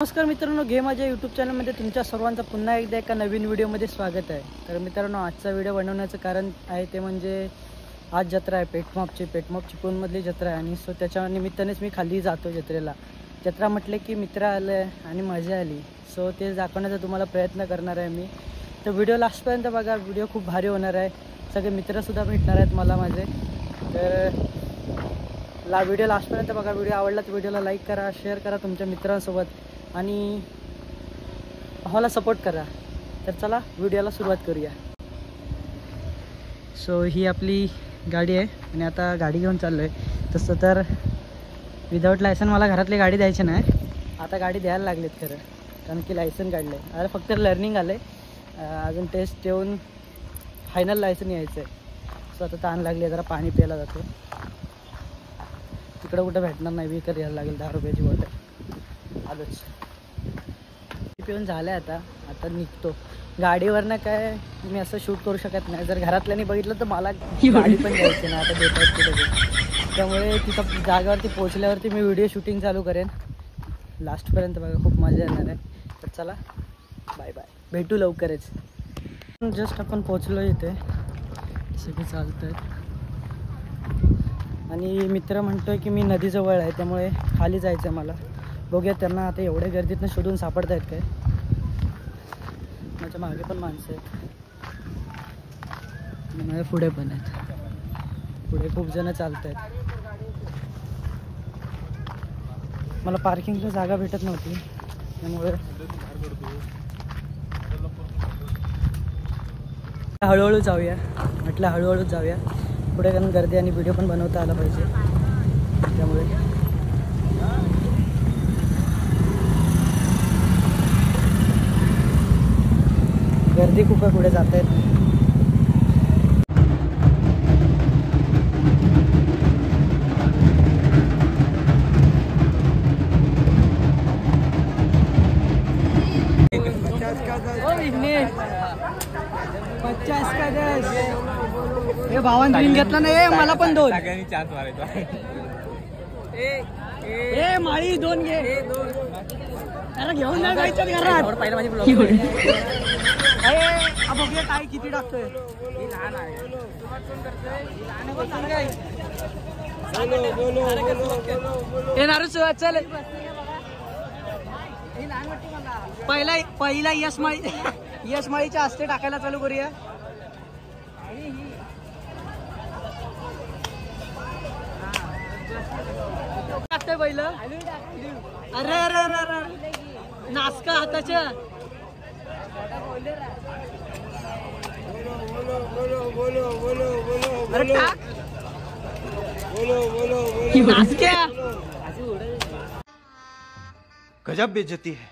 नमस्कार मित्रांनो, घे माझ्या यूट्यूब चॅनलमध्ये तुमच्या सर्वांचं पुन्हा एकदा एका नवीन व्हिडिओमध्ये स्वागत आहे। तर मित्रांनो, आजचा व्हिडिओ बनवण्याचं कारण आहे ते म्हणजे आज जत्रा आहे पेठमापची पुणमधली जत्रा आहे आणि सो त्याच्या निमित्तानेच मी खाली जातो जत्रेला। जत्रा म्हटले की मित्र आले आणि मजा आली, सो ते दाखवण्याचा तुम्हाला प्रयत्न करणार आहे मी। तर व्हिडिओ लास्टपर्यंत बघा, व्हिडिओ खूप भारी होणार आहे। सगळे मित्रसुद्धा भेटणार आहेत मला माझे। तर व्हिडिओ लास्टपर्यंत बघा। व्हिडिओ आवडला तर व्हिडिओला लाईक करा, शेअर करा तुमच्या मित्रांसोबत आणि आम्हाला सपोर्ट करा। तर चला व्हिडिओला सुरुवात करूया। सो ही आपली गाडी आहे आणि आता गाडी घेऊन चाललो आहे। तसं तर विदाऊट लायसन मला घरातली गाडी द्यायची नाही, आता गाडी द्यायला लागलीत खरं, कारण की लायसन काढलं आहे। अरे फक्त लर्निंग आलं आहे, अजून टेस्ट देऊन फायनल लायसन यायचं आहे। सो आता ताण लागली आहे, जरा पाणी प्यायला जातो। तिकडं कुठं भेटणार नाही, विकत घ्यायला लागेल 10 रुपयाची बॉटल। आलोच पिऊन झालं आहे, आता निघतो। गाडीवरनं काय मी असं शूट करू शकत नाही, जर घरातल्यानी बघितलं तर मला गाडी पण द्यायची नाही आता देतात तिथे। त्यामुळे तिथं जागेवरती पोहोचल्यावरती मी व्हिडिओ शूटिंग चालू करेन। लास्टपर्यंत बघा, खूप मजा येणार आहे। तर चला बाय बाय, भेटू लवकरच। जस्ट आपण पोचलो इथे, सगळे चालत आहेत आणि मित्र म्हणतोय की मी नदीजवळ आहे, त्यामुळे खाली जायचं आहे मला। बघूया त्यांना आता एवढ्या गर्दीतनं शोधून सापडत आहेत काय। माझ्या मागे पण माणसं आहेत आणि माझ्या पुढे पण आहेत, पुढे खूप जण चालत आहेत। मला पार्किंगची जागा भेटत नव्हती, त्यामुळे हळूहळू जाऊया म्हटलं, हळूहळू जाऊया पुढे, कारण गर्दी आणि व्हिडिओ पण बनवता आला पाहिजे। त्यामुळे गर्दी खूप आहे, पुढे जात आहेत। हे भावान ड्रिंक घेतला नाही, मला पण 2 चान्स मारायचा। ए माळी 2 घे, अरे घेऊन नाही जायचं घरात। पहिला माझी ब्लॉग बघूया काय किती टाकतोय। येणार चल, पहिला यश माळीच्या हस्ते टाकायला चालू करूया। टाकतोय पहिलं, अरे अरे अरे अरे नासका हाताच्या। अरे टाक नासक्या, गजब बेइज्जती है।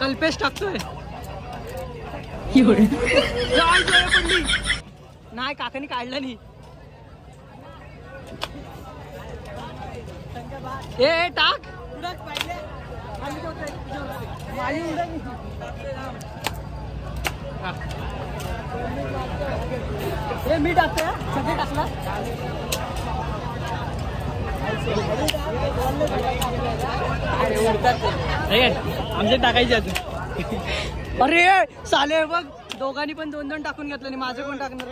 कल्पेश टाकतोय पडली नाही, काकानी काढला नाही। ए टाक, मी टाकतोय, सगळे टाकला। आमचे टाकायचे अजून। अरे साले बघ, दोघांनी पण 2-2 टाकून घेतलं, आणि माझे कोण टाकणार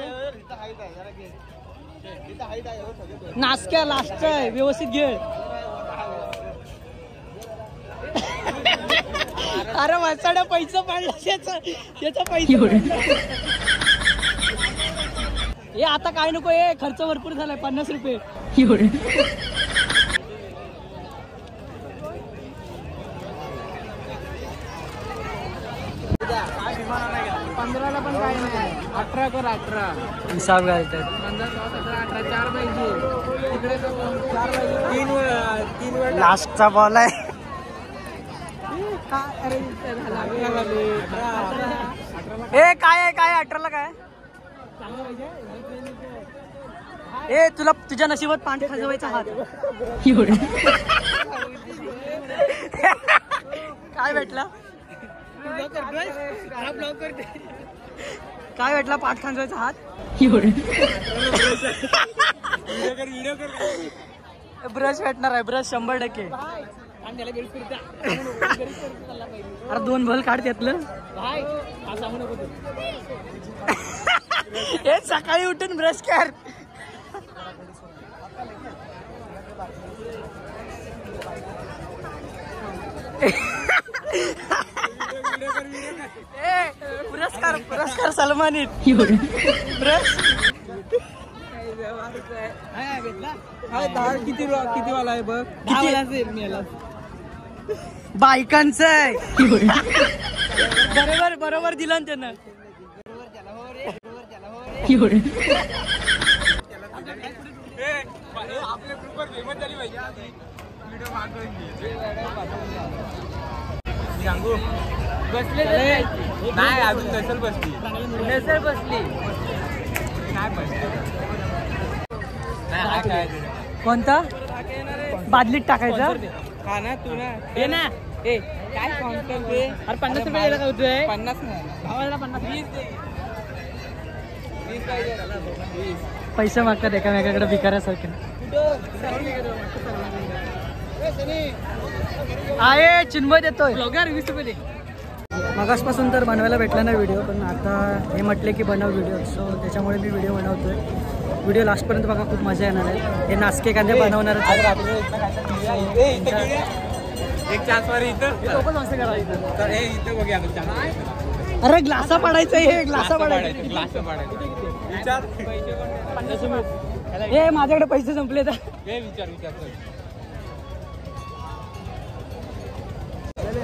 नासक्या। लास्टचा आहे, व्यवस्थित घे। अरे वाचाड्या पैसा पाडला त्याचा पैसा। हे आता काय नको, हे खर्च भरपूर झालाय, 50 रुपये। 15ला पण काय नाही, 18 कर 18 हिसाब घालतात। 15, 16, 17, 18 4 पाहिजे तिकडे, 4 पाहिजे। 3 वेळ लास्टचा बॉल आहे। ए काय आहे, काय 18ला काय? ए तुला तुझ्या नशिबात पांढरे खाजवायचा हात। काय भेटला, काय भेटला? पाठ खांजवायचा हात। ब्रश भेटणार आहे, ब्रश 100%। अरे 2 भल काढ त्यातलं. हे सकाळी उठून ब्रश कर. पुरस्कार पुरस्कार सलमानित. किती वाला आहे बघ. बायकांचं आहे. बरोबर बरोबर दिलं ना त्यानं. बसले नाही अजून नसेल बसली. कोणता बादलीत टाकायचा. हा ना तू ना हे ना ए काय काउंटर ते. अरे 50 रुपये द्यायला काय होतोय. 50 नाही भावाला 50 20 पाहिजे. पैसे मागतात एकामेकाकडे भिकाऱ्यासारखे. आहे चिन्मय देतोय. 20 रुपये दे. मगासपासून तर बनवायला भेटला नाही व्हिडिओ, पण आता हे म्हटले की बनव व्हिडिओ, सो त्याच्यामुळे मी व्हिडिओ बनवतोय. व्हिडिओ लास्टपर्यंत बघा, खूप मजा येणार आहे. हे नासके कांदे बनवणार एक चान्स वर इथं तर हे इथं बघूया आपण. अरे ग्लासा पाडायचं. हे ग्लासा पाडायचं. ग्लास पाडायचं. विचार 50 रुपये. हे माझ्याकडे पैसे संपले तर. हे विचार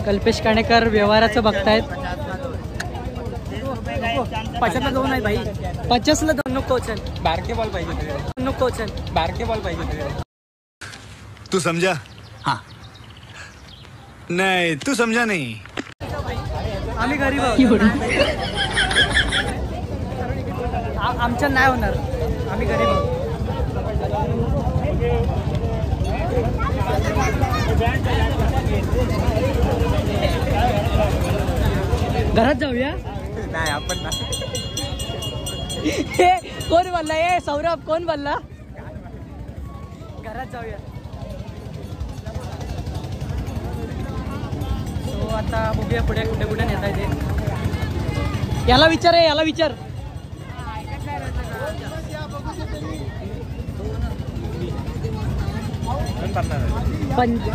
कल्पेश काणेकर व्यवहाराचं बघतायत. 50ला 2 आहे भाई. 50ला 2 नको चल. बारके बॉल पाहिजे तुझे. नको चल. बारके बॉल पाहिजे तुझे. तू समझा? हाँ. नहीं, तू समझा नहीं. आम्ही गरीब आहोत. आमच्या नाही होणार. आम्ही गरीब आहोत. घरात जाऊया. नाही आपण हे कोण बोलला. हे सौरभ कोण बोलला. घरात जाऊया. सो आता बघूया पुढे कुठे कुठे नेता येते. याला विचार. याला विचार.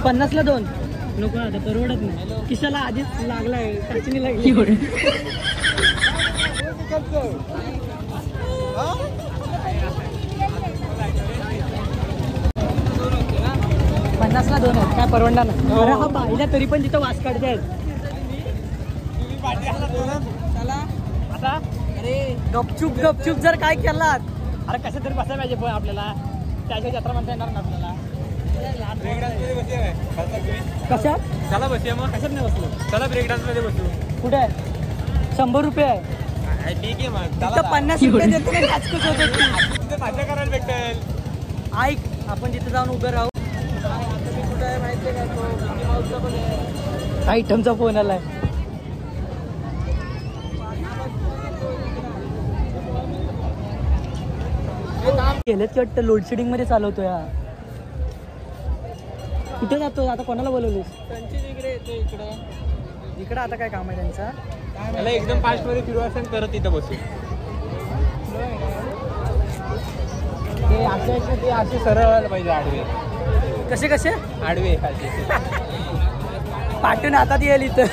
50ला 2 नको. आता परवडत नाही. किशाला आधीच लागलाय. टाचणी लागली. 50ला 2 आहे. काय परवडणार नाही. अरे हा पाहिला तरी पण तिथं वास काढतायत. आता अरे गपचूप जर काय केलात. अरे कसं तरी बसायला पाहिजे पण आपल्याला. त्याच्या जत्रा म्हणता येणार ना आपल्याला. कशात चला बसूया मग. कशात नाही बसलो. चला ब्रेक डान्स मध्ये बसू. कुठे आहे. 100 रुपये आहे. ठीक आहे मग. तिथं 50 रुपये देतो ना. नाचकूच होत. तिथे मजा करायला भेटेल. ऐक आपण तिथे जाऊन उभं राहू. आयटमचा फोन आलाय. गेलेत की वाटतं. लोडशेडिंग मध्ये चालवतो. या कुठे जातो आता. कोणाला बोलवलीस. इकडे आता काय काम आहे त्यांचा. त्याला एकदम फास्ट मध्ये फिरवायचं करत तिथं बसू. ते असे सरळ पाहिजे. आडवे कसे आडवे पाठून हातात येईल इथं.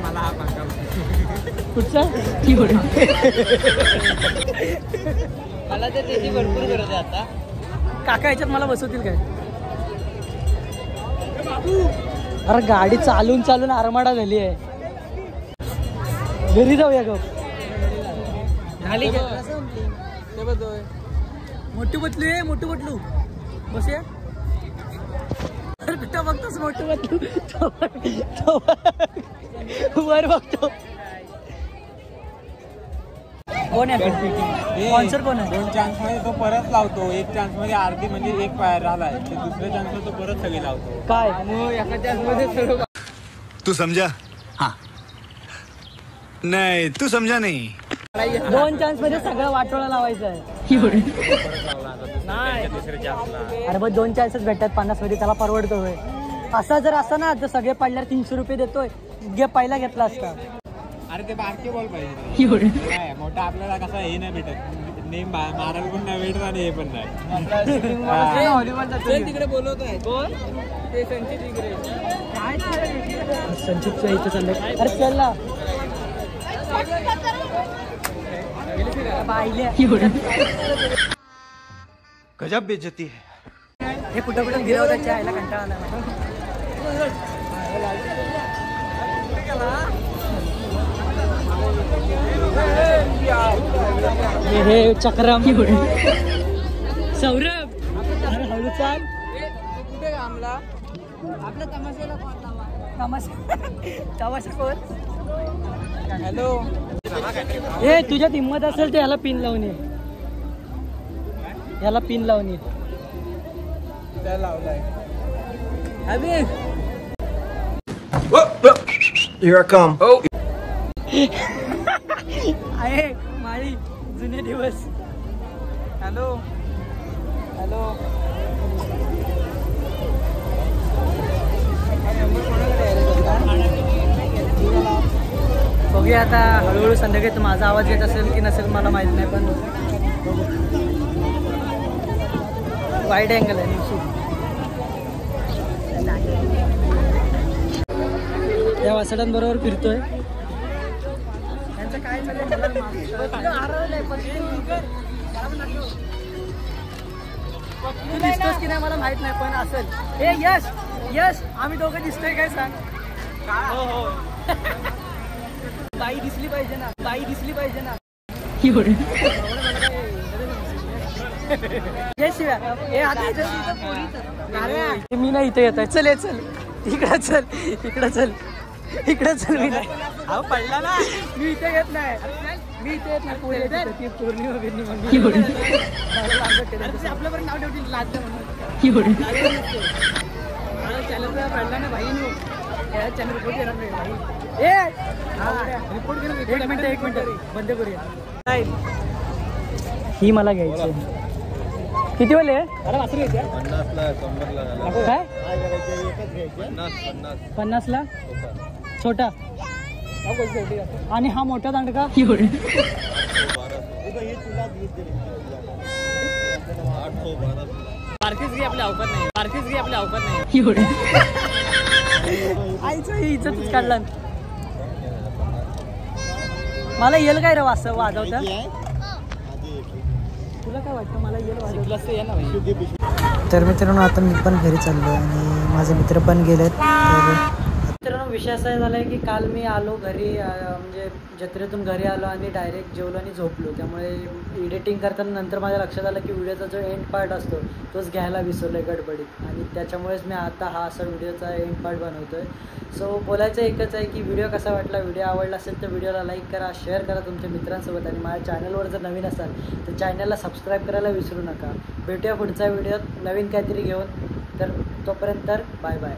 मला हा पंखा कुठचा. मला तर त्याची भरपूर गरज आहे आता. काका याच्यात मला बसवतील काय. अरे गाडी चालून आरमाडा झाली आहे. घरी जाऊया ग. झाली मोठू बटलू बसूया. कुठं बघतोस मोठू बटलू. वर बघतो. कोण आहे स्पॉन्सर. कोण आहे. 2 चान्स मध्ये तो परत लावतो. 1 चान्स मध्ये अर्धी म्हणजे 1 पायर राहिलाय. ते दुसऱ्या चान्स मध्ये तो परत सगळी लावतो. काय मग एका चान्स मध्ये सर्व. तू समझा? हाँ. नहीं, तू समझा नहीं. 2 चान्स मध्ये सगळं वाटोळा लावायचं आहे. त्यांच्या दुसऱ्या चान्सला. अरे मग 2 चान्सेस भेटतात 50 मध्ये, त्याला परवडतो होय. असा जर असं ना तर सगळे पडल्यावर 300 रुपये देतोय, पहिला घेतला असता. अरे ते बारके बॉल पाहिजे काय मोठा आपल्याला कसा हे नाही भेटत, नेम मारायला पण नाही भेटत आणि हे पण नाही. तिकडे बोलवतोय ते संचित इकडे. संचितच्या इथे चाललंय. अरे चल ना गजब बेइज्जती है. हे कुठं कुठं गिरवताच्या आईला कंटाळा आला. हे चक्रम सौरभ अरे हळू चाल. कुठे आमला आपल्या तमाशाला तमाशा कोण. हॅलो हे तुझ्यात हिंमत असेल तर याला पिन लावून ये, याला पिन लावून ये. Here I come. आहे माळी जुने दिवस. हॅलो हॅलो बघूया आता हळूहळू संध्याकाळी. माझा आवाज येत असेल की नसेल मला माहित नाही, पण वाईड अँगल आहे. त्या वासडांबरोबर फिरतोय. त्यांचं काय तू दिसतोस की नाही मला माहित नाही, पण असेल. हे यश यश आम्ही दोघं दिसतोय काय सांग. हो बाई दिसली पाहिजे ना, बाई दिसली पाहिजे ना. मी नाही इथे येत आहे. चल ये चल इकडं चल, इकडं चल, इकडं चल. मी नाही पडला ना, मी इथे येत नाही, मी इथे येत नाही. पौर्णिमा बिर्णिमा आपल्यापर्यंत नाव ठेवतील लाजलं म्हणून. चॅनल पडला ना भाई, चॅनल रिपोर्ट केला भाई. रिपोर्ट केलं. एक मिनिट बंद करूया. ही मला घ्यायची. किती वाले? अरे वासरू घ्यायची. 50ला छोटा आणि हा मोठा दांडका. पार्किंग घे आपल्या अवकात नाही, पार्किंग घे आपल्या अवकात नाही. आईचं इज्जतच काढला. मला येईल काय रे वाजवता. तुला काय वाटतं मला येईल वाजवता. तर मित्रांनो आता मी पण घरी चाललो आणि माझे मित्र पण गेलेत. मित्रांनो विषय असा झाला आहे की काल मी आलो घरी, म्हणजे जत्रेतून घरी आलो आणि डायरेक्ट जेवलो आणि झोपलो. त्यामुळे एडिटिंग करताना नंतर माझ्या लक्षात आलं की व्हिडिओचा जो एंड पार्ट असतो तोच घ्यायला विसरलो आहे गडबडीत, आणि त्याच्यामुळेच मी आता हा असा व्हिडिओचा एंड पार्ट बनवतो आहे. सो बोलायचं एकच आहे की व्हिडिओ कसा वाटला, व्हिडिओ आवडला असेल तर व्हिडिओला लाईक करा, शेअर करा तुमच्या मित्रांसोबत, आणि माझ्या चॅनलवर जर नवीन असाल तर चॅनलला सबस्क्राईब करायला विसरू नका. भेटूया पुढच्या व्हिडिओत नवीन काहीतरी घेऊन. तर तोपर्यंत बाय बाय.